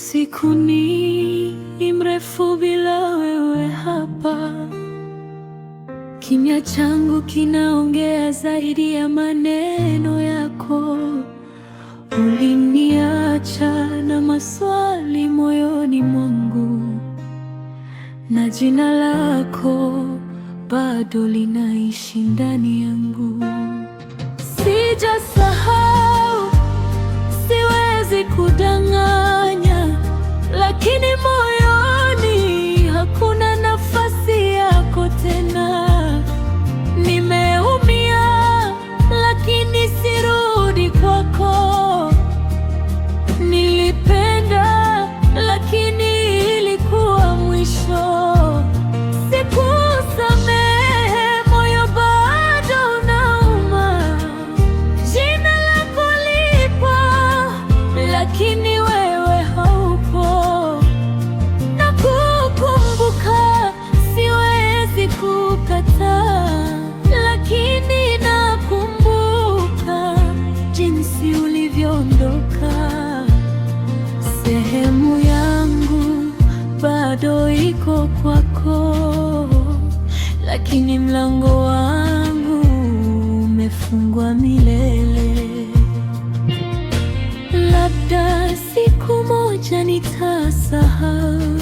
Usiku ni mrefu bila wewe hapa. Kimya changu kinaongea zaidi ya maneno yako. Uliniacha na maswali moyoni mwangu, na jina lako bado linaishi ndani yangu. Sijasahau, siwezi kudanganya, lakini moyoni hakuna nafasi yako tena. Nimeumia, lakini sirudi kwako. Nilipenda, lakini ilikuwa mwisho. Sikusamehe, moyo bado unauma. Jina lako lipo, lakini wewe haupo. Nakukumbuka, siwezi kukataa, lakini nakumbuka jinsi ulivyoondoka. Sehemu yangu bado iko kwako, lakini mlango wangu umefungwa milele. Labda siku moja nitasahau,